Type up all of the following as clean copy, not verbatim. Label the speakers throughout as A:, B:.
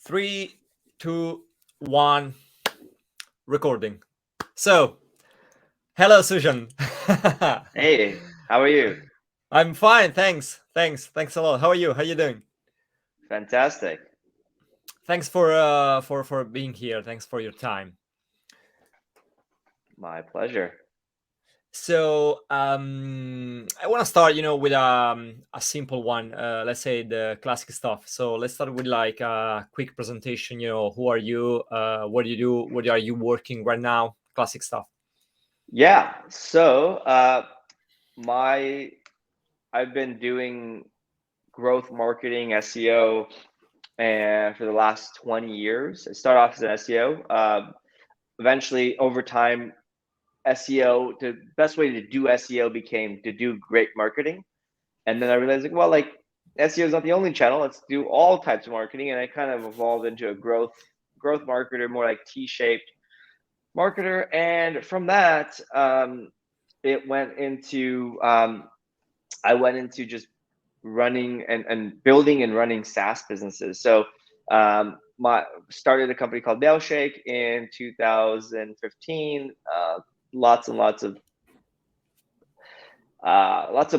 A: Three, two, one, recording. So, hello, Sujan.
B: Hey, how are you?
A: I'm fine, thanks a lot. How are you? How are you doing?
B: Fantastic.
A: Thanks for being here. Thanks for your time.
B: My pleasure.
A: So, I want to start, with a simple one. Let's say the classic stuff. So let's start with like a quick presentation. Who are you? What do you do? What are you working right now? Classic stuff.
B: Yeah, so I've been doing growth marketing, SEO, and for the last 20 years. I started off as an SEO. Eventually, over time, SEO, the best way to do SEO became to do great marketing. And then I realized, like, SEO is not the only channel. Let's do all types of marketing. And I kind of evolved into a growth marketer, more like T-shaped marketer. And from that, it went into I went into just running and building and running SaaS businesses. So my started a company called MailShake in 2015. Lots and lots of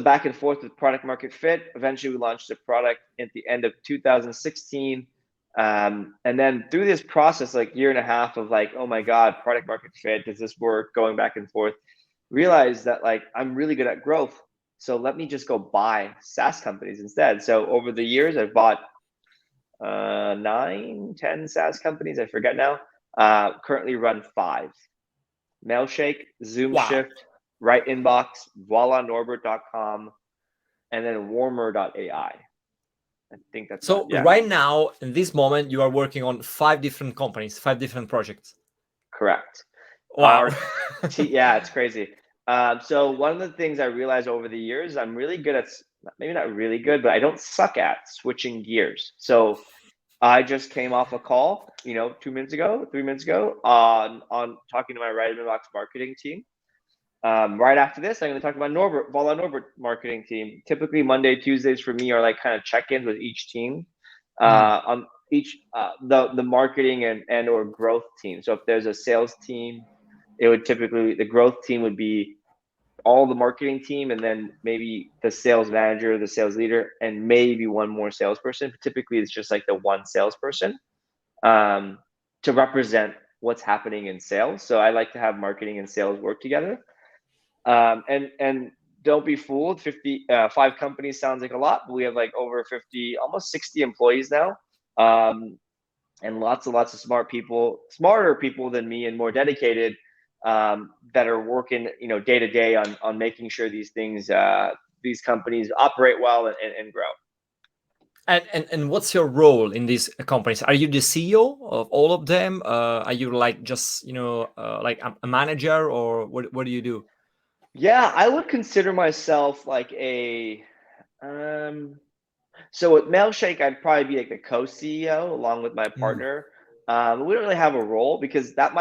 B: back and forth with product market fit. Eventually, we launched the product at the end of 2016. And then through this process, like year and a half of like, oh my God, product market fit, does this work? Going back and forth, realized that like I'm really good at growth. So let me just go buy SaaS companies instead. So over the years, I've bought 9, 10 SaaS companies. I forget now. Currently run 5: MailShake,
A: Wow.
B: ZoomShift, RightInbox, VoilaNorbert.com, and then Warmer.ai. I think that's
A: So
B: yeah,
A: right now, in this moment, you are working on 5 different companies, 5 different projects.
B: correct.
A: Wow.
B: Yeah, it's crazy. So one of the things I realized over the years, I'm really good at, maybe not really good, but I don't suck at switching gears. So I just came off a call, 2 minutes ago, 3 minutes ago, on talking to my RightInbox marketing team. Right after this, I'm going to talk about Voila Norbert marketing team. Typically, Monday, Tuesdays for me are like kind of check-ins with each team, on each the marketing and or growth team. So if there's a sales team, it would typically, the growth team would be all the marketing team, and then maybe the sales manager, the sales leader, and maybe one more salesperson. Typically, it's just like the one salesperson to represent what's happening in sales. So I like to have marketing and sales work together. And don't be fooled. 5 companies sounds like a lot, but we have like over 50, almost 60 employees now, and lots and lots of smarter people than me, and more dedicated, that are working, day to day on making sure these things, these companies operate well and grow.
A: And what's your role in these companies? Are you the CEO of all of them? Are you like just like a manager, or what do you do?
B: Yeah, I would consider myself like a so at MailShake, I'd probably be like the co-CEO along with my
A: Mm,
B: partner. We don't really have a role, because that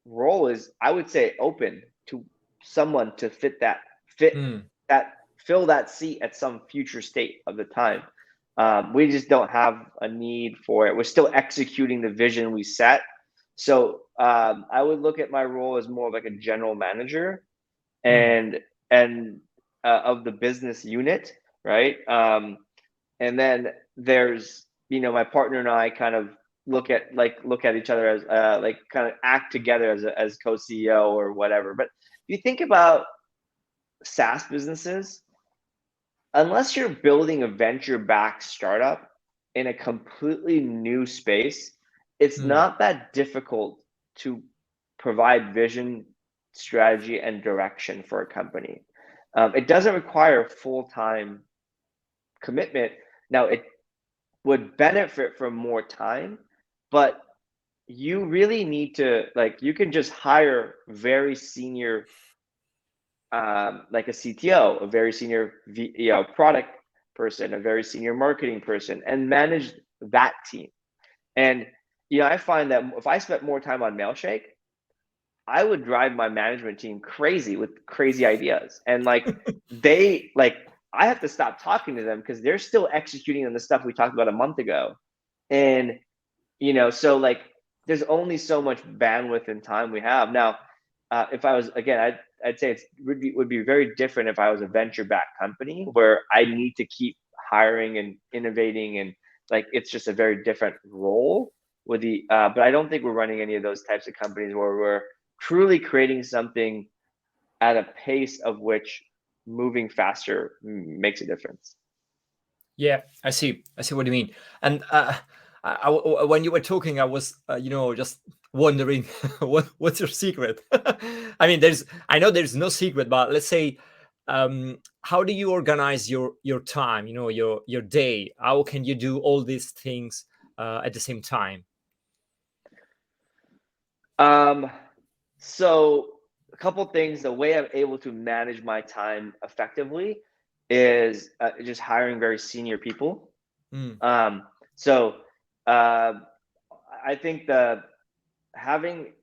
B: role is, I would say, open to someone to fit
A: mm,
B: that fill that seat at some future state of the time. We just don't have a need for it. We're still executing the vision we set. So I would look at my role as more like a general manager,
A: mm.
B: and of the business unit, right? And then there's, my partner and I kind of look at each other as, like, kind of act together as co-CEO or whatever. But if you think about SaaS businesses, unless you're building a venture-backed startup in a completely new space, it's
A: Mm.
B: not that difficult to provide vision, strategy, and direction for a company. It doesn't require full-time commitment. Now, it would benefit from more time, but you really need to, like, you can just hire very senior, like a CTO, a very senior product person, a very senior marketing person, and manage that team. And I find that if I spent more time on MailShake, I would drive my management team crazy with crazy ideas. And like, I have to stop talking to them because they're still executing on the stuff we talked about a month ago. And, so like, there's only so much bandwidth and time we have. Now, if I was, again, I'd say it would be very different if I was a venture-backed company where I need to keep hiring and innovating, and like, it's just a very different role with the, but I don't think we're running any of those types of companies where we're truly creating something at a pace of which moving faster makes a difference.
A: Yeah, I see what you mean. And when you were talking, I was, just wondering, what's your secret? I mean, I know there's no secret, but let's say, how do you organize your time? Your day. How can you do all these things at the same time?
B: So a couple things. The way I'm able to manage my time effectively is just hiring very senior people. So I think having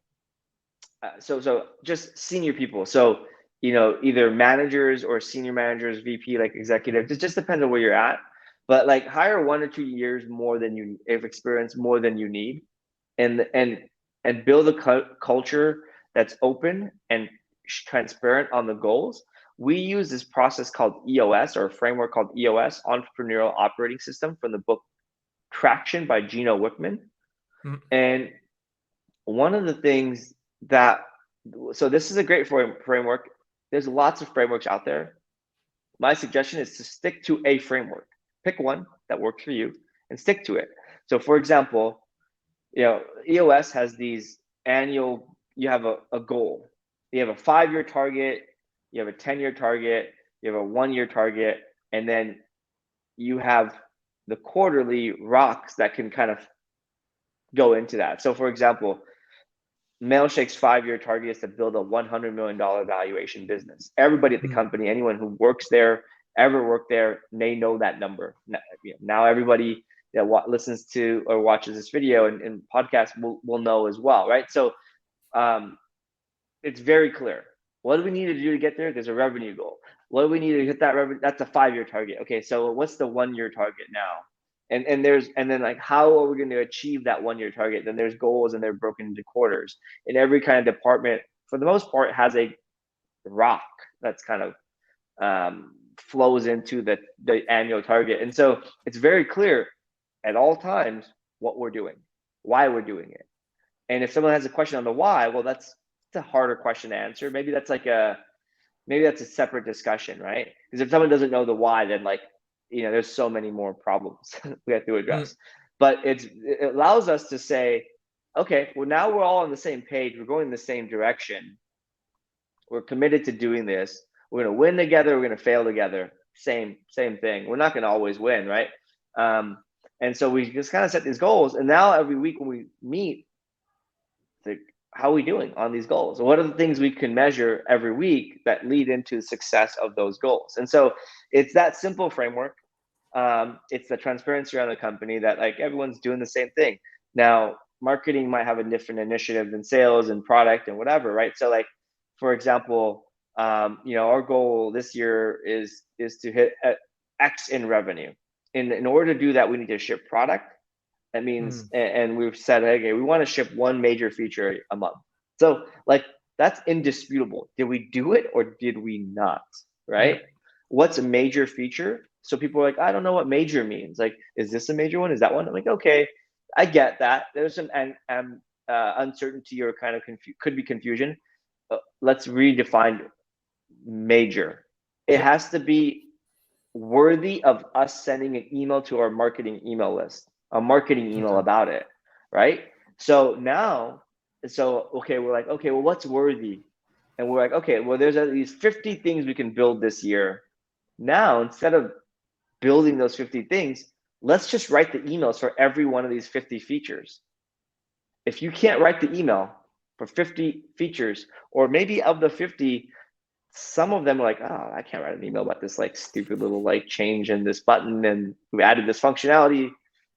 B: so just senior people. So either managers or senior managers, VP, like executive. It just depends on where you're at. But like, hire 1 or 2 years more than you have experience, more than you need, and build a culture that's open and transparent on the goals. We use this process called EOS, or a framework called EOS, Entrepreneurial Operating System, from the book Traction by Gino Wickman. And one of the things so this is a great framework. There's lots of frameworks out there. My suggestion is to stick to a framework. Pick one that works for you and stick to it. So for example, EOS has these annual, you have a goal. You have a 5-year target, you have a 10-year target, you have a 1-year target, and then you have the quarterly rocks that can kind of go into that. So for example, MailShake's 5-year target is to build a $100 million valuation business. Everybody at the company, anyone who works there, ever worked there, may know that number. Now everybody that listens to or watches this video and podcast will know as well, right? So it's very clear. What do we need to do to get there? There's a revenue goal. What do we need to hit that revenue? That's a 5-year target. Okay, so what's the 1-year target now? And then like, how are we going to achieve that 1-year target? Then there's goals, and they're broken into quarters. And every kind of department, for the most part, has a rock that's kind of flows into the annual target. And so it's very clear at all times what we're doing, why we're doing it. And if someone has a question on the why, well, that's a harder question to answer. Maybe that's a separate discussion, right? Because if someone doesn't know the why, then like, there's so many more problems we have to address. But it allows us to say, okay, well, now we're all on the same page. We're going in the same direction. We're committed to doing this. We're going to win together. We're going to fail together. Same thing. We're not going to always win, right? And so we just kind of set these goals. And now every week when we meet, how are we doing on these goals? What are the things we can measure every week that lead into the success of those goals? And so it's that simple framework. It's the transparency around the company that like everyone's doing the same thing. Now, marketing might have a different initiative than sales and product and whatever, right? So like, for example, our goal this year is to hit X in revenue. In order to do that, we need to ship product. That means, and we've said, okay, we want to ship 1 major feature a month. So like, that's indisputable. Did we do it or did we not? Right? Yeah. What's a major feature? So people are like, I don't know what major means. Like, is this a major one? Is that one? I'm like, okay, I get that. There's some uncertainty or kind of could be confusion. Let's redefine major. It has to be worthy of us sending an email to our marketing email list, a marketing email about it, right? So now, okay, we're like, okay, well, what's worthy? And we're like, okay, well, there's at least 50 things we can build this year. Now, instead of building those 50 things, let's just write the emails for every one of these 50 features. If you can't write the email for 50 features, or maybe of the 50, some of them are like, oh, I can't write an email about this like stupid little like change in this button, and we added this functionality.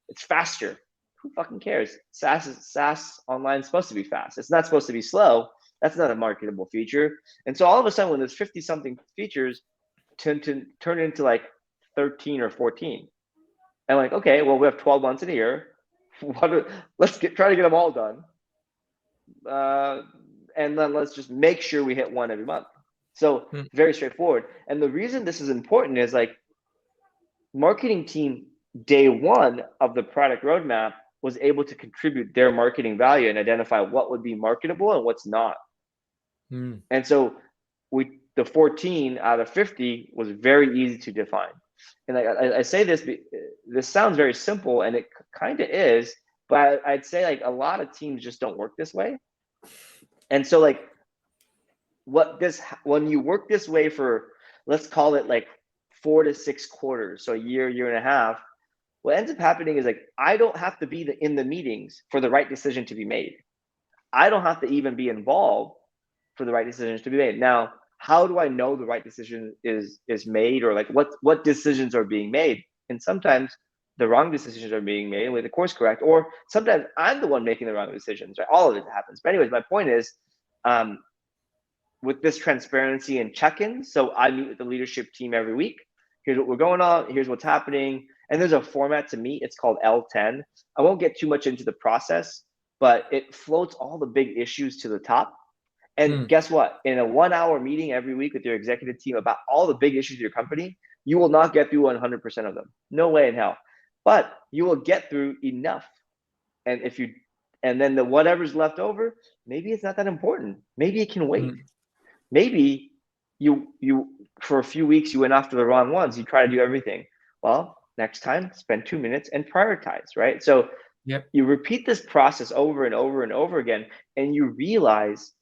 B: It's faster. Who fucking cares? SaaS online is supposed to be fast. It's not supposed to be slow. That's not a marketable feature. And so all of a sudden, when there's 50 something features, tend to turn into like 13 or 14. And like, okay, well, we have 12 months in a year. let's try to get them all done. And then let's just make sure we hit one every month. So very straightforward. And the reason this is important is like marketing team day one of the product roadmap was able to contribute their marketing value and identify what would be marketable and what's not. And so the 14 out of 50 was very easy to define. And I say this sounds very simple, and it kind of is, but I'd say like a lot of teams just don't work this way. And so like when you work this way for, let's call it like 4 to 6 quarters, so a year and a half, what ends up happening is like I don't have to be in the meetings for the right decision to be made. I don't have to even be involved for the right decisions to be made. Now, how do I know the right decision is made, or like what decisions are being made? And sometimes the wrong decisions are being made with the course correct, or sometimes I'm the one making the wrong decisions, right? All of it happens. But anyways, my point is, with this transparency and check-ins, so I meet with the leadership team every week. Here's what we're going on, here's what's happening. And there's a format to meet, it's called L10. I won't get too much into the process, but it floats all the big issues to the top. And guess what? In a 1 hour meeting every week with your executive team about all the big issues of your company, you will not get through 100% of them. No way in hell. But you will get through enough. And then the whatever's left over, maybe it's not that important. Maybe it can wait. Maybe you for a few weeks you went after the wrong ones. You try to do everything. Well, next time, spend 2 minutes and prioritize, right? So you repeat this process over and over and over again, and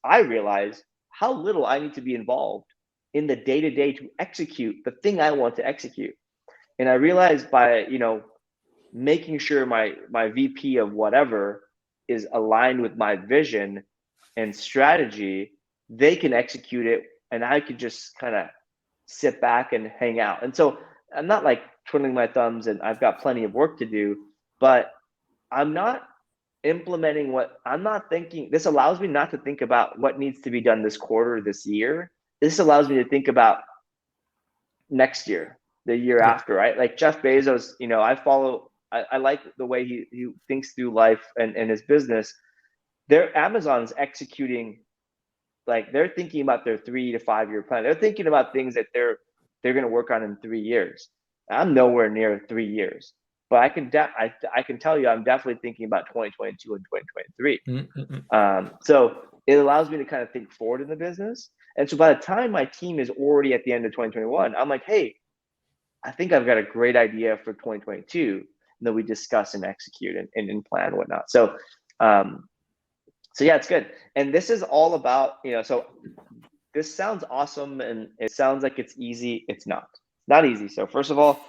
B: I realize how little I need to be involved in the day-to-day to execute the thing I want to execute. And I realized by, making sure my VP of whatever is aligned with my vision and strategy, they can execute it, and I could just kind of sit back and hang out. And so I'm not like twiddling my thumbs and I've got plenty of work to do, but I'm not implementing this allows me not to think about what needs to be done this quarter, this year. This allows me to think about next year, the year after, right? Like Jeff Bezos, I like the way he thinks through life and his business. Amazon's executing, like they're thinking about their 3 to 5 year plan. They're thinking about things that they're going to work on in 3 years. I'm nowhere near 3 years. But I can tell you, I'm definitely thinking about 2022 and 2023. So it allows me to kind of think forward in the business. And so by the time my team is already at the end of 2021, I'm like, hey, I think I've got a great idea for 2022. And then we discuss and execute and plan and whatnot. So yeah, it's good. And this is all about, so this sounds awesome and it sounds like it's easy. It's not easy. So first of all,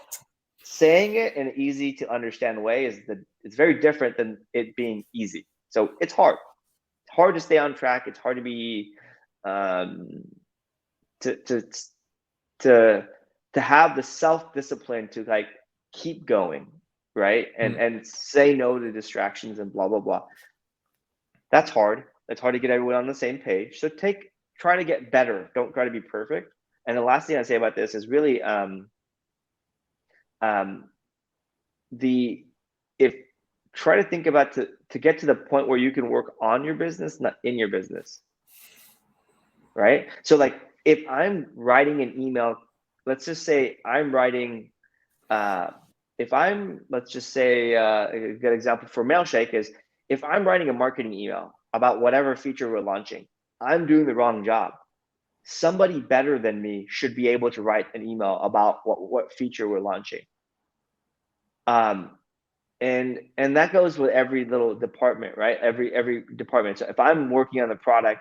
B: saying it in an easy to understand way it's very different than it being easy. So it's hard. It's hard to stay on track. It's hard to be to have the self-discipline to like keep going, right? And say no to distractions and blah blah blah. That's hard. It's hard to get everyone on the same page. So try to get better. Don't try to be perfect. And the last thing I say about this is really try to think about to get to the point where you can work on your business, not in your business, right? So like if I'm writing an email, let's just say I'm writing, let's just say a good example for MailShake is if I'm writing a marketing email about whatever feature we're launching, I'm doing the wrong job. Somebody better than me should be able to write an email about what feature we're launching. And that goes with every little department, right? Every department. So if I'm working on the product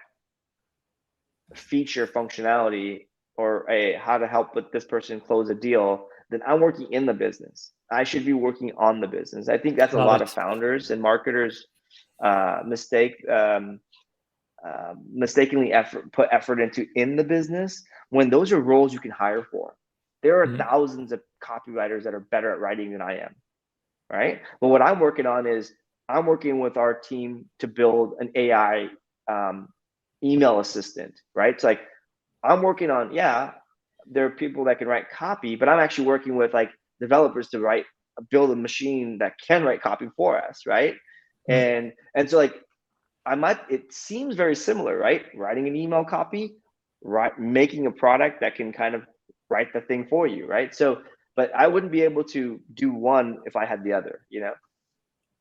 B: feature functionality or how to help with this person close a deal, then I'm working in the business. I should be working on the business. I think that's a lot of founders and marketers mistakenly put effort into in the business when those are roles you can hire for. There are thousands of copywriters that are better at writing than I am, right? But what I'm working on is I'm working with our team to build an AI email assistant, right? So like I'm working on, there are people that can write copy, but I'm actually working with like developers to write build a machine that can write copy for us, right? And so like it seems very similar, right? Writing an email copy, right? Making a product that can kind of write the thing for you, right? So, but I wouldn't be able to do one if I had the other, you know?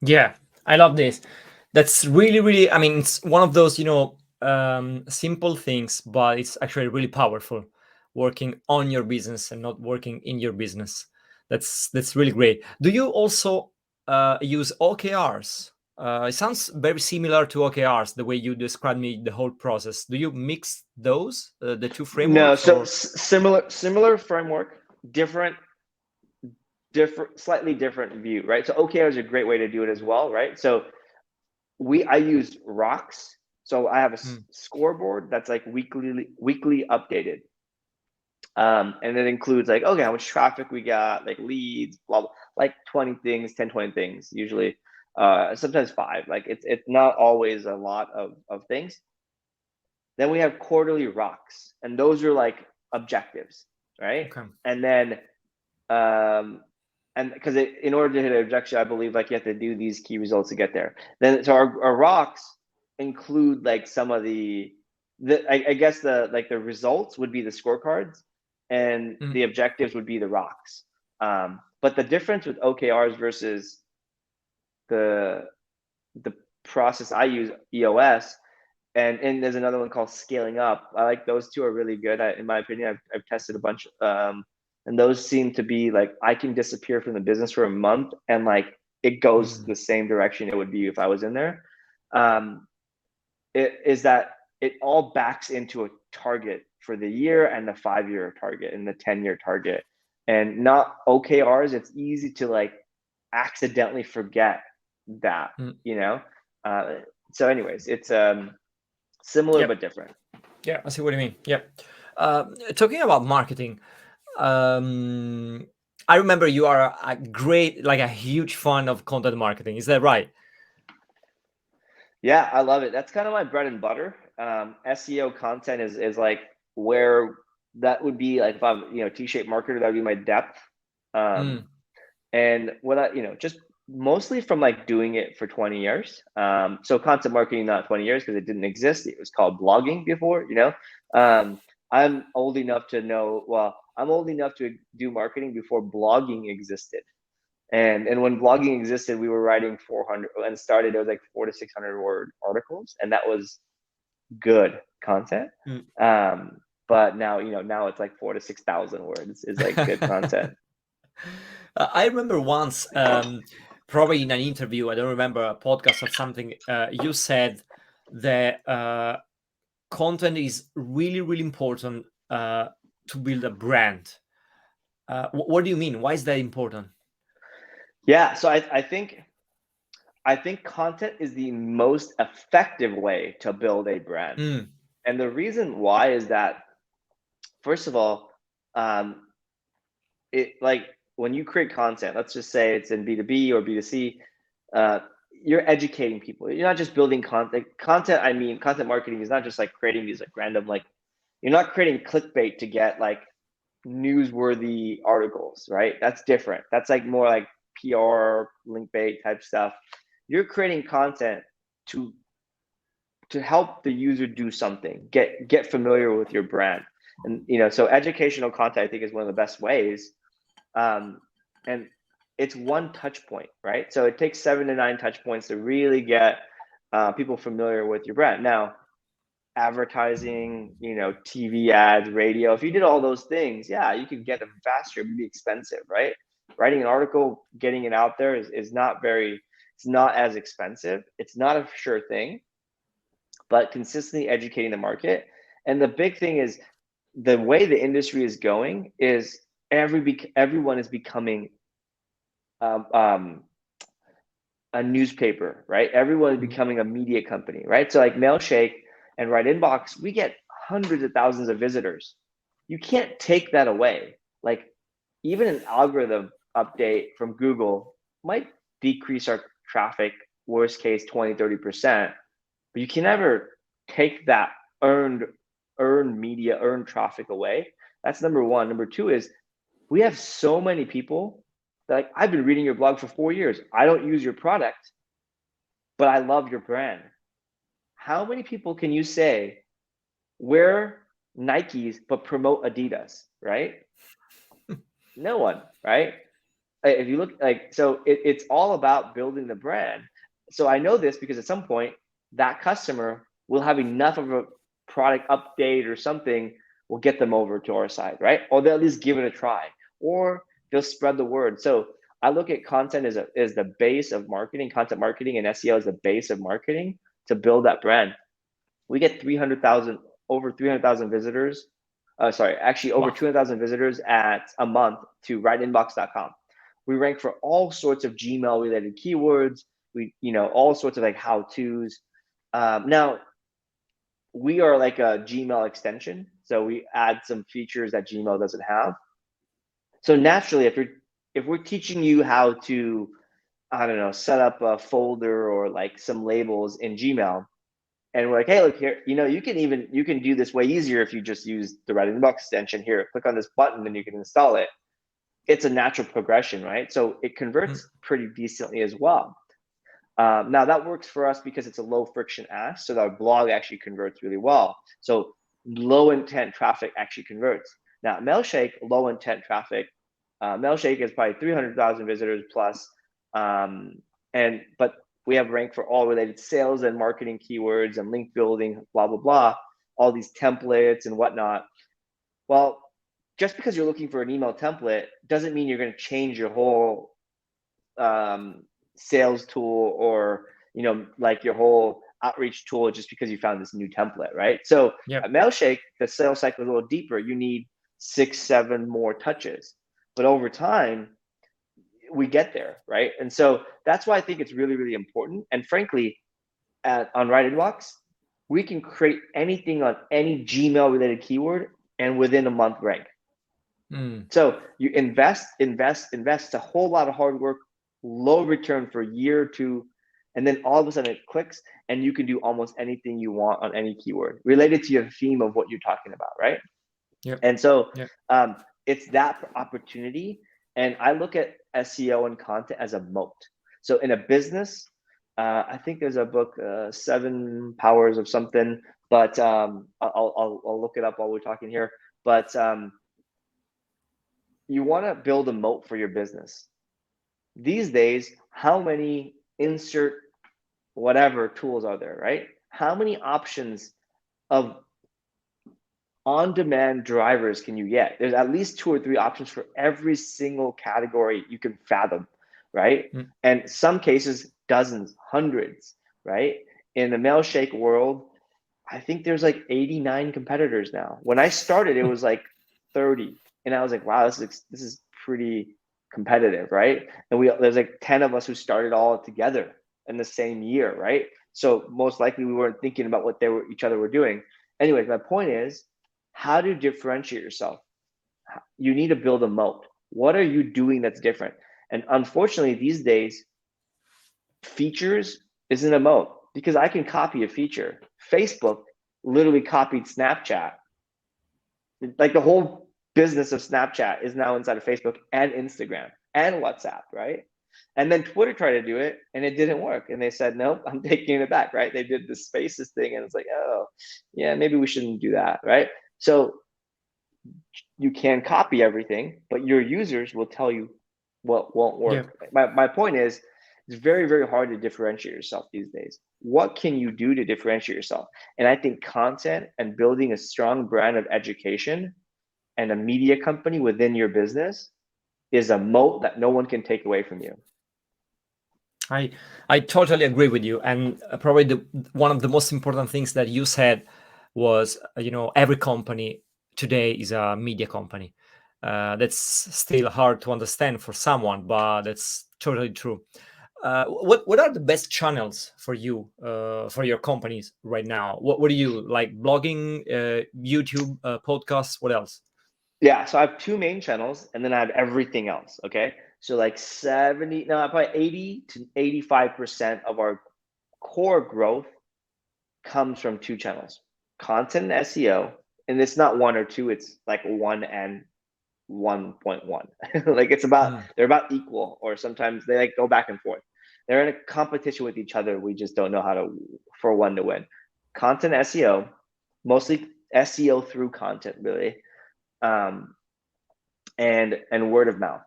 A: Yeah, I love this. That's really, really, I mean, it's one of those, simple things, but it's actually really powerful, working on your business and not working in your business. That's really great. Do you also use OKRs? It sounds very similar to OKRs, the way you described me the whole process. Do you mix those, the two
B: No,
A: frameworks,
B: so
A: or?
B: similar framework, different, slightly different view, right? So OKR is a great way to do it as well, right? So I use rocks. So I have a scoreboard that's like weekly updated. And it includes like, okay, how much traffic we got, like leads, blah, blah, like 20 things, 10, 20 things, usually, sometimes 5. Like it's not always a lot of things. Then we have quarterly rocks, and those are like objectives, right?
A: Okay.
B: And then, and because in order to hit an objection, I believe like you have to do these key results to get there. Then, so our rocks include like some of I guess the results would be the scorecards, and the objectives would be the rocks. But the difference with OKRs versus the process I use, EOS, and there's another one called scaling up. I like those two are really good. In my opinion, I've tested a bunch, and those seem to be like I can disappear from the business for a month, and like it goes the same direction it would be if I was in there. It is that it all backs into a target for the year, and the 5-year target, and the 10-year target, and not OKRs. It's easy to like accidentally forget that, you know. So anyways, it's similar but different.
A: Yeah, I see what you mean. Yeah. Talking about marketing, I remember you are a great, like a huge fan of content marketing. Is that right?
B: Yeah, I love it. That's kind of my bread and butter. SEO content is like where that would be like if I'm, T-shaped marketer, that would be my depth. And what just mostly from like doing it for 20 years. So content marketing, not 20 years because it didn't exist. It was called blogging before, I'm old enough to know, I'm old enough to do marketing before blogging existed. And when blogging existed, we were writing 400 and started, it was like 400 to 600 word articles. And that was good content. But now, now it's like 4,000 to 6,000 words is like good content.
A: I remember once, probably in an interview, I don't remember, a podcast or something, you said that content is really, really important to build a brand. What do you mean? Why is that important?
B: Yeah, so I think content is the most effective way to build a brand. And the reason why is that, first of all, it like when you create content, let's just say it's in B2B or B2C, you're educating people. You're not just building content. I mean, content marketing is not just like creating these like random, like you're not creating clickbait to get like newsworthy articles, right? That's different. That's like more like PR, link bait type stuff. You're creating content to help the user do something, get familiar with your brand. And so educational content, I think, is one of the best ways. And it's one touch point, right? So it takes 7 to 9 touch points to really get people familiar with your brand. Now, advertising, TV ads, radio, if you did all those things, yeah, you could get them faster. It would be expensive, right? Writing an article, getting it out there is not it's not as expensive. It's not a sure thing, but consistently educating the market. And the big thing is the way the industry is going is everyone is becoming a newspaper, right? Everyone is becoming a media company, right? So like MailShake and RightInbox, we get hundreds of thousands of visitors. You can't take that away. Like even an algorithm update from Google might decrease our traffic, worst case 20, 30%, but you can never take that earned media, earned traffic away. That's number one. Number two is we have so many people They're like, I've been reading your blog for 4 years. I don't use your product, but I love your brand. How many people can you say wear Nikes but promote Adidas, right? No one, right? If you look like, so it's all about building the brand. So I know this because at some point that customer will have enough of a product update or something will get them over to our side, right? Or they'll at least give it a try, or they'll spread the word. So I look at content as the base of marketing. Content marketing and SEO is the base of marketing to build that brand. We get 300,000, over 300,000 visitors. Sorry, actually over
A: Wow.
B: 200,000 visitors at a month to RightInbox.com. We rank for all sorts of Gmail related keywords. We, all sorts of like how-tos. Now, we are like a Gmail extension, so we add some features that Gmail doesn't have. So naturally, if we're teaching you how to, I don't know, set up a folder or like some labels in Gmail, and we're like, hey, look here, you can do this way easier if you just use the RightInbox extension here. Click on this button and you can install it. It's a natural progression, right? So it converts pretty decently as well. Now that works for us because it's a low friction ask, so our blog actually converts really well. So low intent traffic actually converts. Now MailShake, low intent traffic. MailShake is probably 300,000 visitors plus, but we have ranked for all related sales and marketing keywords and link building, blah, blah, blah, all these templates and whatnot. Well, just because you're looking for an email template doesn't mean you're going to change your whole sales tool or, like your whole outreach tool just because you found this new template, right? So at MailShake, the sales cycle is a little deeper. You need 6, 7 more touches. But over time, we get there, right? And so that's why I think it's really, really important. And frankly, on RightInbox, we can create anything on any Gmail related keyword and within a month rank. So you invest. It's a whole lot of hard work, low return for a year or two, and then all of a sudden it clicks and you can do almost anything you want on any keyword related to your theme of what you're talking about, right? And so it's that opportunity. And I look at SEO and content as a moat. So in a business, I think there's a book, 7 Powers of something, but I'll look it up while we're talking here. But you want to build a moat for your business. These days, how many insert whatever tools are there, right? How many options of on-demand drivers can you get? There's at least 2 or 3 options for every single category you can fathom, right? And some cases, dozens, hundreds, right? In the MailShake world, I think there's like 89 competitors now. When I started, it was like 30. And I was like, wow, this is pretty competitive, right? And there's like 10 of us who started all together in the same year, right? So most likely we weren't thinking about what each other were doing. Anyways, my point is, how to differentiate yourself? You need to build a moat. What are you doing that's different? And unfortunately, these days, features isn't a moat because I can copy a feature. Facebook literally copied Snapchat. Like the whole business of Snapchat is now inside of Facebook and Instagram and WhatsApp, right? And then Twitter tried to do it and it didn't work. And they said, nope, I'm taking it back, right? They did the spaces thing and it's like, oh, yeah, maybe we shouldn't do that, right? So you can copy everything, but your users will tell you what won't work. My point is, it's very, very hard to differentiate yourself these days. What can you do to differentiate yourself? And I think content and building a strong brand of education and a media company within your business is a moat that no one can take away from you.
A: I totally agree with you. And probably one of the most important things that you said was, every company today is a media company. That's still hard to understand for someone, but that's totally true. What are the best channels for you, for your companies right now? What do you like? Blogging, YouTube, podcasts? What else?
B: Yeah, so I have 2 main channels and then I have everything else. Okay. So like probably 80 to 85% of our core growth comes from 2 channels, content and SEO. And it's not 1 or 2, it's like 1 and 1.1. Like they're about equal, or sometimes they like go back and forth. They're in a competition with each other. We just don't know for one to win. Content SEO, mostly SEO through content, really, and word of mouth.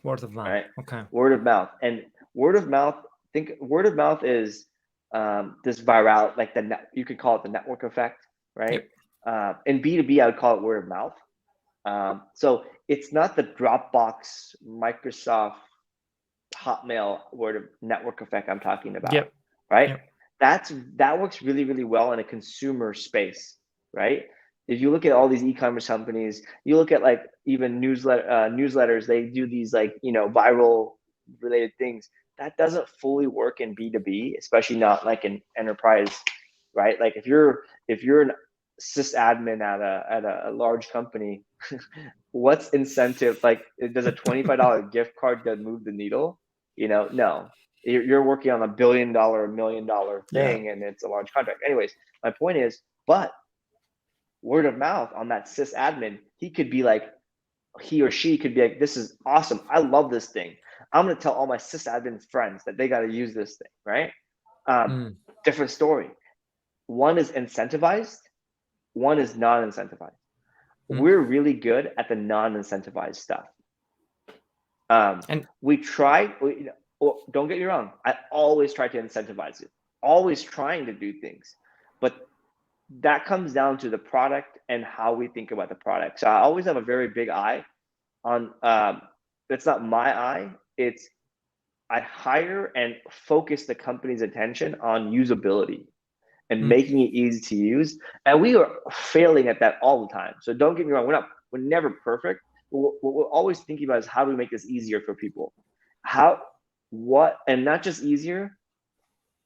A: Word of mouth.
B: Right?
A: Okay.
B: Word of mouth. And word of mouth, think word of mouth is this viral, like you could call it the network effect, right? Yep. In B2B, I would call it word of mouth. So it's not the Dropbox, Microsoft, Hotmail word of network effect I'm talking about, yep. Right? Yep. That works really, really well in a consumer space, right? If you look at all these e-commerce companies, you look at like even newsletters, they do these like, viral related things. That doesn't fully work in B2B, especially not like in enterprise, right? Like if you're an sysadmin at a large company, what's incentive? Like, does a $25 gift card move the needle? No. You're working on $1 billion, $1 million thing, yeah. And it's a large contract. Anyways, my point is, but word of mouth on that sysadmin, he or she could be like, this is awesome. I love this thing. I'm going to tell all my sysadmin friends that they got to use this thing, right? Different story. One is incentivized. One is non-incentivized. We're really good at the non-incentivized stuff. And we try, don't get me wrong. I always try to incentivize it, always trying to do things, but that comes down to the product and how we think about the product. So I always have a very big eye on, it's not my eye. I hire and focus the company's attention on usability and making it easy to use. And we are failing at that all the time. So don't get me wrong. We're never perfect. What we're always thinking about is how do we make this easier for people? And not just easier,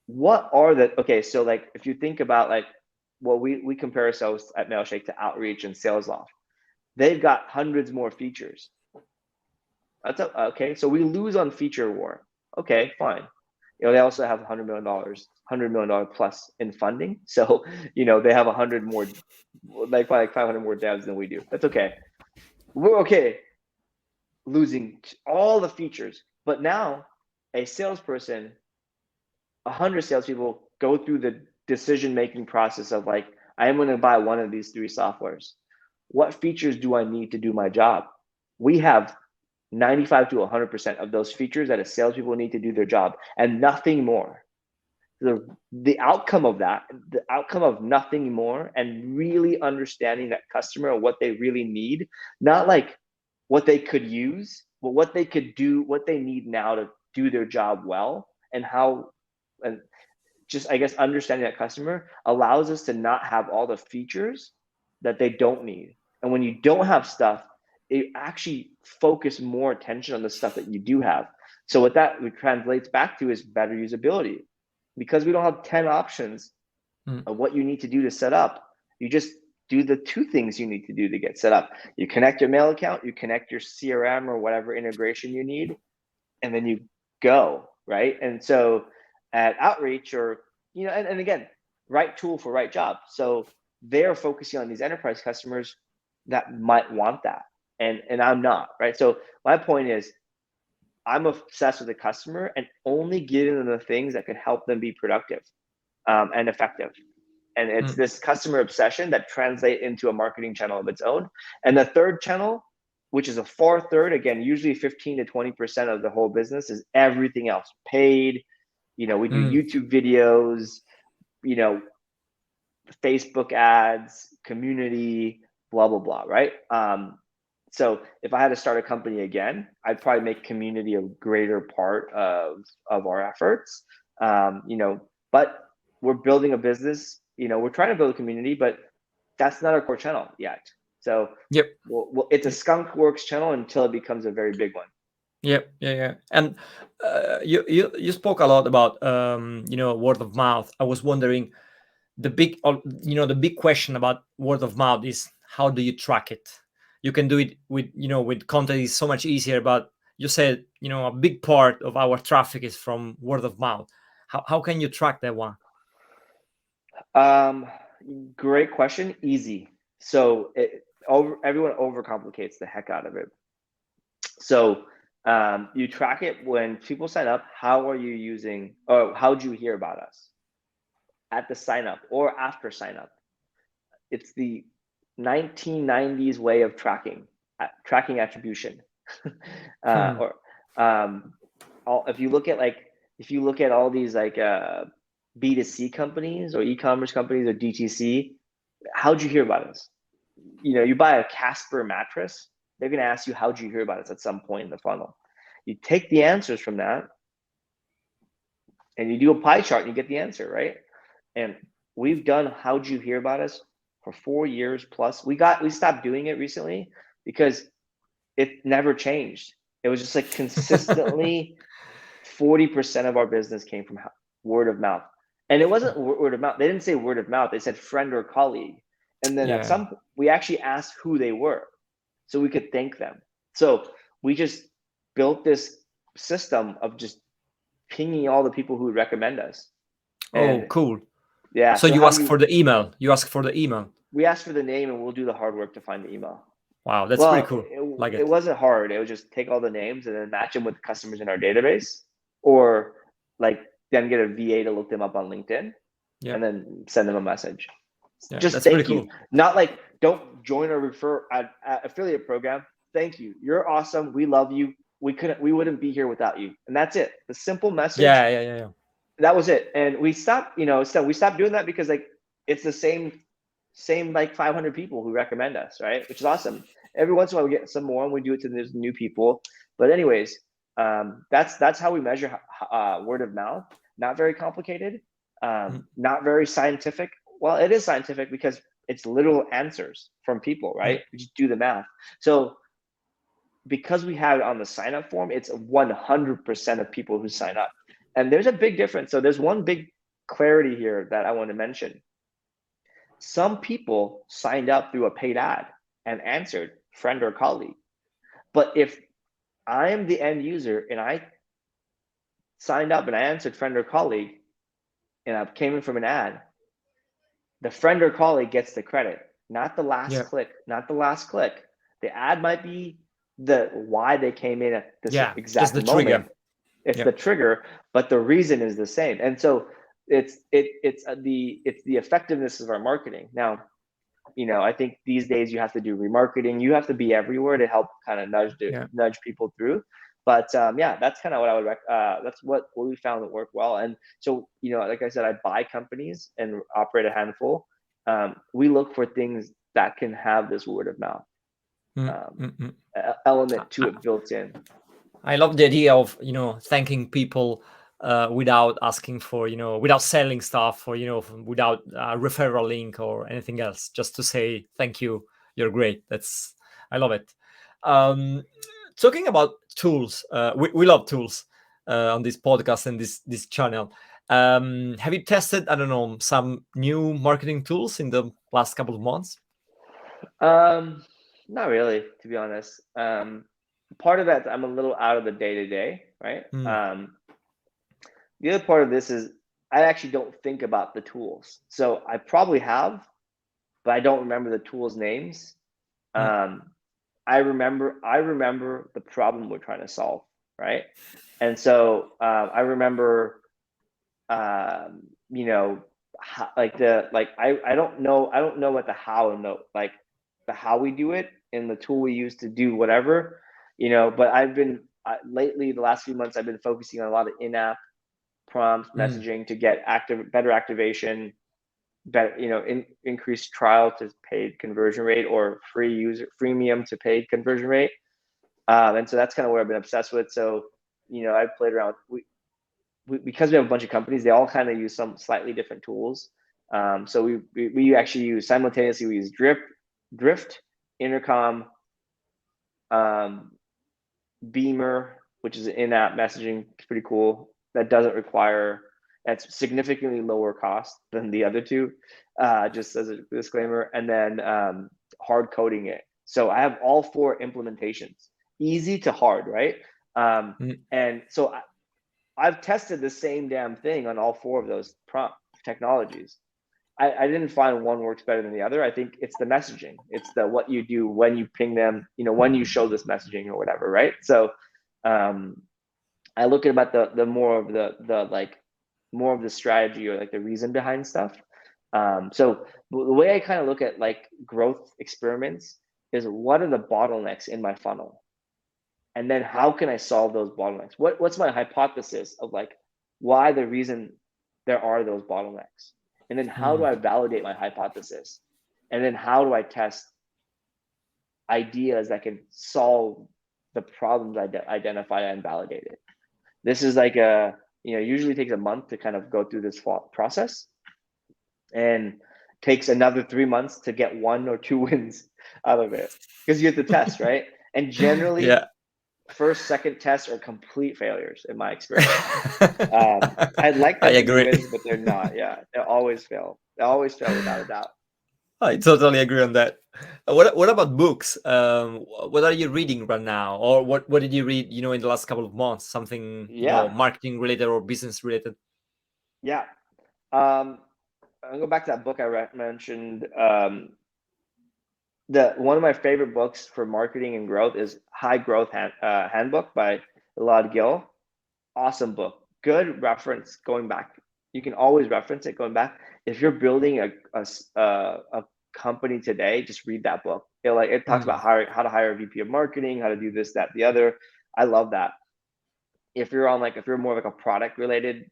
B: okay, so like if you think about like, well, we compare ourselves at MailShake to Outreach and SalesLoft. They've got hundreds more features. Okay, so we lose on feature war. Okay, fine. They also have $100 million plus in funding. So, they have 100 more, like 500 more devs than we do. That's okay. We're okay losing all the features. But now a salesperson, 100 salespeople go through the decision-making process of like, I am going to buy one of these 3 softwares. What features do I need to do my job? We have 95 to 100% of those features that a salespeople need to do their job and nothing more. The outcome of that, the outcome of nothing more and really understanding that customer and what they really need, not like what they could use, but what they could do, what they need now to do their job well, and just, I guess, understanding that customer allows us to not have all the features that they don't need. And when you don't have stuff, it actually focus more attention on the stuff that you do have. So what that translates back to is better usability. Because we don't have 10 options of what you need to do to set up, you just do the 2 things you need to do to get set up. You connect your mail account, you connect your CRM or whatever integration you need, and then you go, right? And so at Outreach and again, right tool for right job. So they're focusing on these enterprise customers that might want that. And I'm not, right? So my point is, I'm obsessed with the customer and only giving them the things that can help them be productive and effective. And it's this customer obsession that translates into a marketing channel of its own. And the third channel, which is a far third, again, usually 15 to 20% of the whole business, is everything else. Paid, we do YouTube videos, Facebook ads, community, blah, blah, blah, right? So if I had to start a company again, I'd probably make community a greater part of our efforts. But we're building a business, we're trying to build a community, but that's not our core channel yet. So
A: yep,
B: it's a skunk works channel until it becomes a very big one.
A: Yep, yeah. And you spoke a lot about word of mouth. I was wondering, the big question about word of mouth is, how do you track it? You can do it with content is so much easier, but you said a big part of our traffic is from word of mouth. How can you track that one?
B: Great question. Easy. So everyone overcomplicates the heck out of it. So you track it when people sign up. How are you using, or how'd you hear about us? At the sign up or after sign up. It's the 1990s way of tracking attribution. Or if you look at all these like B2C companies or e-commerce companies or DTC, how'd you hear about us? You know, you buy a Casper mattress, they're going to ask you, how'd you hear about us at some point in the funnel? You take the answers from that and you do a pie chart and you get the answer, right? And we've done how'd you hear about us for 4 years plus. We stopped doing it recently because it never changed. It was just like consistently 40% of our business came from word of mouth. And it wasn't word of mouth. They didn't say word of mouth. They said friend or colleague. And then at some point, we actually asked who they were so we could thank them. So we just built this system of just pinging all the people who would recommend us.
A: Oh, cool.
B: Yeah.
A: So you ask for the email. You ask for the email.
B: We ask for the name and we'll do the hard work to find the email.
A: Wow, that's pretty cool.
B: It wasn't hard. It would just take all the names and then match them with customers in our database, or like then get a VA to look them up on LinkedIn and then send them a message.
A: Yeah,
B: just thank you. Cool. Not like, don't join our affiliate program. Thank you. You're awesome. We love you. We wouldn't be here without you. And that's it. The simple message.
A: Yeah.
B: That was it. And we stopped, we stopped doing that because like it's the same like 500 people who recommend us, right? Which is awesome. Every once in a while we get some more and we do it to these new people. But anyways, that's how we measure word of mouth. Not very complicated, not very scientific. Well, it is scientific because it's literal answers from people, right? We just do the math. So because we have it on the sign up form, it's 100% of people who sign up. And there's a big difference. So there's one big clarity here that I want to mention. Some people signed up through a paid ad and answered friend or colleague. But if I am the end user and I signed up and I answered friend or colleague and I came in from an ad, the friend or colleague gets the credit, not the last click, not the last click. The ad might be the why they came in at this exact moment. Trigger. It's the trigger, but the reason is the same. And so it's the effectiveness of our marketing. Now, I think these days you have to do remarketing. You have to be everywhere to help kind of nudge people through. But that's kind of what I would that's what we found that worked well. And so, like I said, I buy companies and operate a handful. We look for things that can have this word of mouth element to it built in.
A: I love the idea of, thanking people without asking for, without selling stuff or, without a referral link or anything else, just to say, thank you, you're great. I love it. Talking about tools, we love tools on this podcast and this channel. Have you tested, I don't know, some new marketing tools in the last couple of months?
B: Not really, to be honest. Part of that, I'm a little out of the day-to-day, right? The other part of this is I actually don't think about the tools. So I probably have, but I don't remember the tools' names. I remember the problem we're trying to solve, right? And so I remember, I don't know what the how and the how we do it and the tool we use to do whatever, but I've been lately, the last few months, I've been focusing on a lot of in-app prompts, messaging to get better activation, better, increased trial to paid conversion rate or freemium to paid conversion rate. And so that's kind of where I've been obsessed with. So, I've played around because we have a bunch of companies, they all kind of use some slightly different tools. So we actually use simultaneously, we use Drift, Intercom, Beamer, which is an in-app messaging. It's pretty cool. That doesn't require, that's significantly lower cost than the other two, just as a disclaimer. And then hard coding it. So I have all 4 implementations, easy to hard, right? And so I've tested the same damn thing on all 4 of those prompt technologies. I didn't find one works better than the other. I think it's the messaging. It's the what you do when you ping them, when you show this messaging or whatever, right? So I look at about the more of the like more of the strategy or like the reason behind stuff. So the way I kind of look at like growth experiments is what are the bottlenecks in my funnel? And then how can I solve those bottlenecks? What's my hypothesis of like why the reason there are those bottlenecks? And then how do I validate my hypothesis? And then how do I test ideas that can solve the problems I identify and validate it? This is like usually takes a month to kind of go through this process, and takes another 3 months to get 1 or 2 wins out of it, because you have to test, right? And generally,
A: Yeah.
B: first, second tests are complete failures in my experience. I'd like
A: I
B: them to be
A: agree.
B: wins, but they're not. Yeah, they always fail. They always fail without a doubt.
A: I totally agree on that. What about books? What are you reading right now, or what did you read? In the last couple of months, something
B: Yeah,
A: marketing related or business related.
B: yeah. I'll go back to that book I mentioned. One of my favorite books for marketing and growth is High Growth Handbook by Elad Gil. Awesome book. Good reference going back. You can always reference it going back. If you're building a company today, just read that book. It talks about how to hire a VP of marketing, how to do this, that, the other. I love that. If you're more like a product related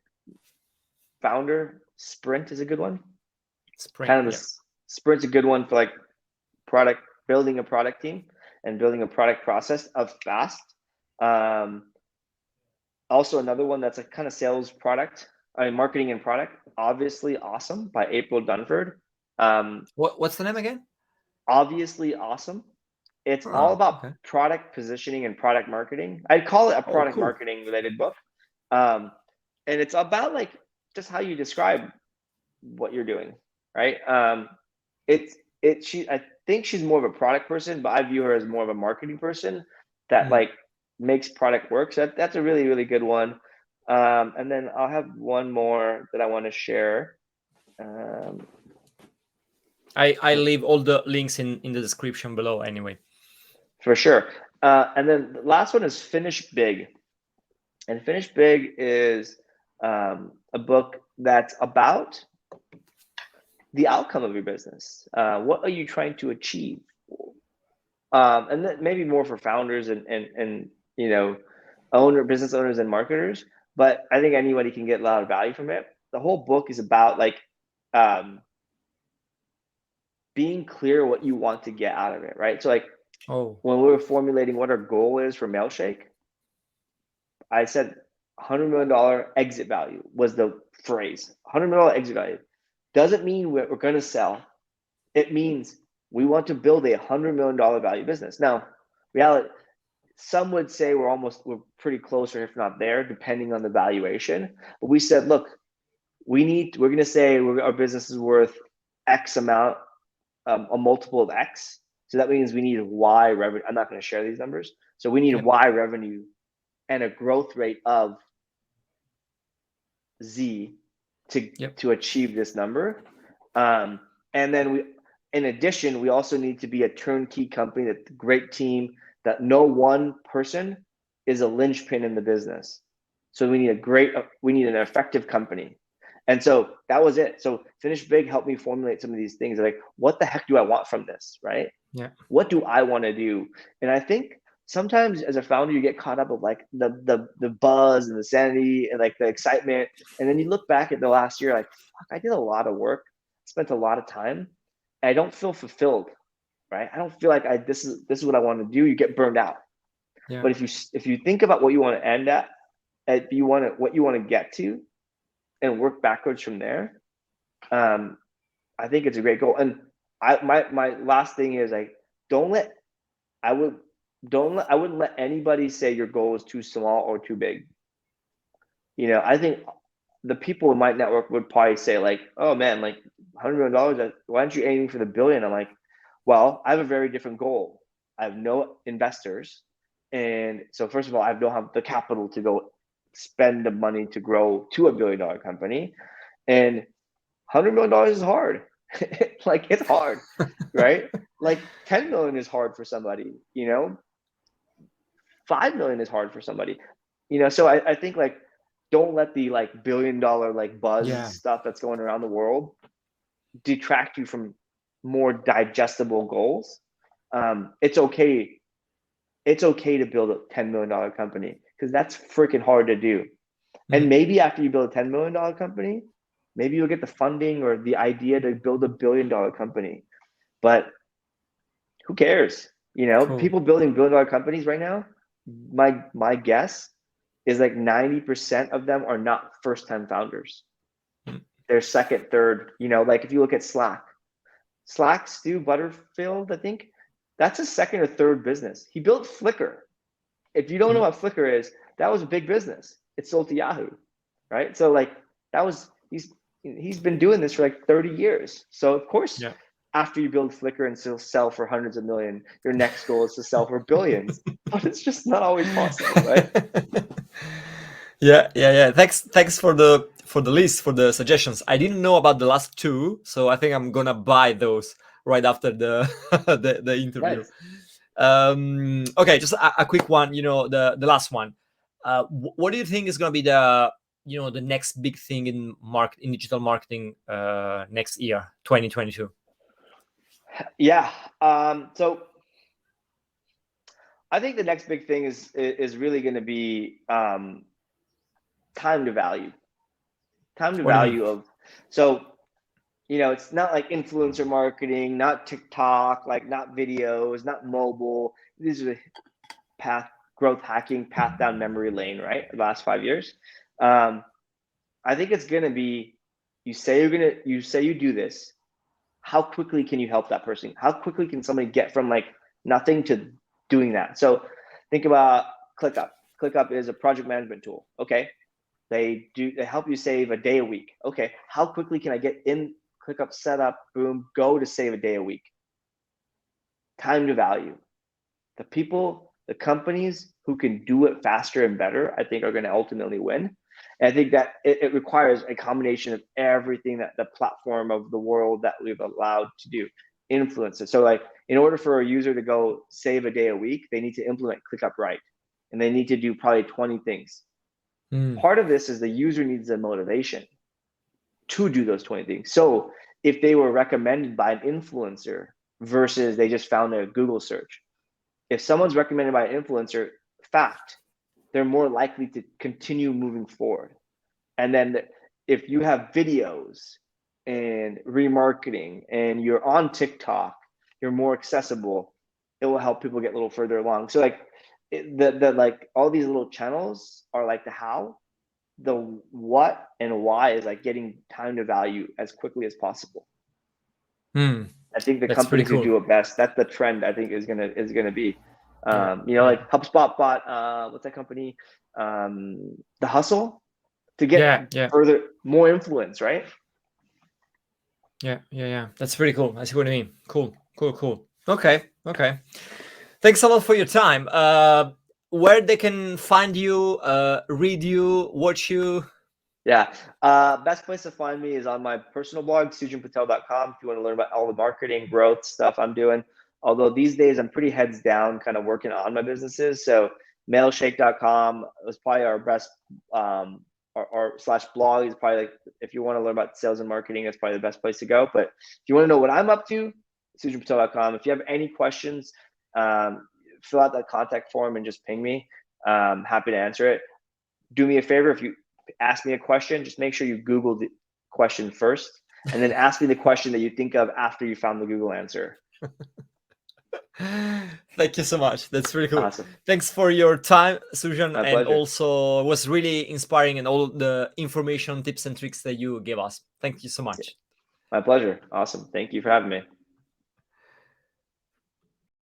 B: founder, Sprint is a good one. Sprint's a good one for like building a product team and building a product process of fast. Also another one that's a kind of sales product, marketing and product, Obviously Awesome by April Dunford.
A: What's the name again?
B: Obviously Awesome. It's all about product positioning and product marketing. I'd call it a product marketing related book. And it's about like just how you describe what you're doing, right? I think she's more of a product person, but I view her as more of a marketing person that like makes product work. So that's a really, really good one. And then I'll have one more that I want to share.
A: I leave all the links in the description below anyway.
B: For sure. And then the last one is Finish Big. And Finish Big is a book that's about the outcome of your business. What are you trying to achieve? And then maybe more for founders and business owners and marketers. But I think anybody can get a lot of value from it. The whole book is about like being clear what you want to get out of it, right? So like when we were formulating what our goal is for MailShake, I said $100 million exit value was the phrase. $100 million exit value doesn't mean we're going to sell. It means we want to build a $100 million value business. Now, reality, some would say we're pretty close, or if not there, depending on the valuation. But we said, look, we're going to say our business is worth X amount, a multiple of X. So that means we need Y revenue. I'm not going to share these numbers. So we need Y revenue and a growth rate of Z to achieve this number. And then in addition, we also need to be a turnkey company, that's a great team, that no one person is a linchpin in the business. So we need an effective company. And so that was it. So Finish Big helped me formulate some of these things. Like, what the heck do I want from this, right?
A: Yeah.
B: What do I want to do? And I think sometimes as a founder, you get caught up with like the buzz and the sanity and like the excitement. And then you look back at the last year, like, fuck, I did a lot of work, spent a lot of time, and I don't feel fulfilled, right? I don't feel like this is what I want to do. You get burned out. Yeah. But if you think about what you want to end at what you want to get to, and work backwards from there, I think it's a great goal. And my last thing is like, I wouldn't let anybody say your goal is too small or too big. I think the people in my network would probably say like, oh man, like $100 million, why aren't you aiming for the billion? I'm like, well, I have a very different goal. I have no investors. And so first of all, I don't have the capital to go spend the money to grow to $1 billion company. And $100 million is hard. Like, it's hard, right? Like 10 million is hard for somebody, 5 million is hard for somebody, so I think like, don't let the like $1 billion like buzz stuff that's going around the world detract you from more digestible goals. It's okay to build a $10 million company, because that's freaking hard to do. And maybe after you build a $10 million company, maybe you'll get the funding or the idea to build a $1 billion company. But who cares?
A: Cool.
B: People building $1 billion companies right now, my guess is like 90% of them are not first-time founders. They're second, third, like if you look at Slack, Stu Butterfield, I think, that's a second or third business. He built Flickr. If you don't know what Flickr is, that was a big business. It sold to Yahoo, right? So like he's been doing this for like 30 years. So of course, after you build Flickr and still sell for hundreds of million, your next goal is to sell for billions. But it's just not always possible, right?
A: Yeah. Thanks for the list, for the suggestions. I didn't know about the last two, so I think I'm gonna buy those right after the the interview. Nice. Okay, just a quick one. The last one. What do you think is gonna be the the next big thing in digital marketing next year, 2022?
B: Yeah. So I think the next big thing is really going to be time to value. Time to value of, so it's not like influencer marketing, not TikTok, like not videos, not mobile. These are the growth hacking, path down memory lane, right? The last 5 years. I think it's going to be, you say you do this. How quickly can you help that person? How quickly can somebody get from like nothing to doing that? So think about ClickUp. ClickUp is a project management tool. Okay. They help you save a day a week. Okay. How quickly can I get in ClickUp, set up, boom, go to save a day a week? Time to value. The people, the companies who can do it faster and better, I think are going to ultimately win. And I think that it requires a combination of everything that the platform of the world that we've allowed to do influences. So like, in order for a user to go save a day a week, they need to implement ClickUp right. And they need to do probably 20 things. Part of this is the user needs the motivation to do those 20 things. So if they were recommended by an influencer versus they just found a Google search, if someone's recommended by an influencer, fact, they're more likely to continue moving forward. And then if you have videos and remarketing and you're on TikTok, you're more accessible, it will help people get a little further along. So like like all these little channels are like the how, the what and why is like getting time to value as quickly as possible. I think the companies who do it best, that's the trend I think is gonna be. Like HubSpot bought what's that company? The Hustle, to get further, more influence, right?
A: Yeah. That's pretty cool. I see what you mean. Cool. Okay. Thanks a lot for your time. Where they can find you, read you, watch you?
B: Yeah. Best place to find me is on my personal blog, sujanpatel.com, if you want to learn about all the marketing growth stuff I'm doing. Although these days I'm pretty heads down kind of working on my businesses. So MailShake.com was probably our best, our /blog is probably like, if you want to learn about sales and marketing, that's probably the best place to go. But if you want to know what I'm up to, SujanPatel.com. If you have any questions, fill out that contact form and just ping me. Happy to answer it. Do me a favor, if you ask me a question, just make sure you Google the question first, and then ask me the question that you think of after you found the Google answer.
A: Thank you so much. That's really cool.
B: Awesome.
A: Thanks for your time, Sujan.
B: My
A: and
B: pleasure.
A: Also was really inspiring, and all the information, tips and tricks that you gave us. Thank you so much.
B: My pleasure. Awesome. Thank you for having me.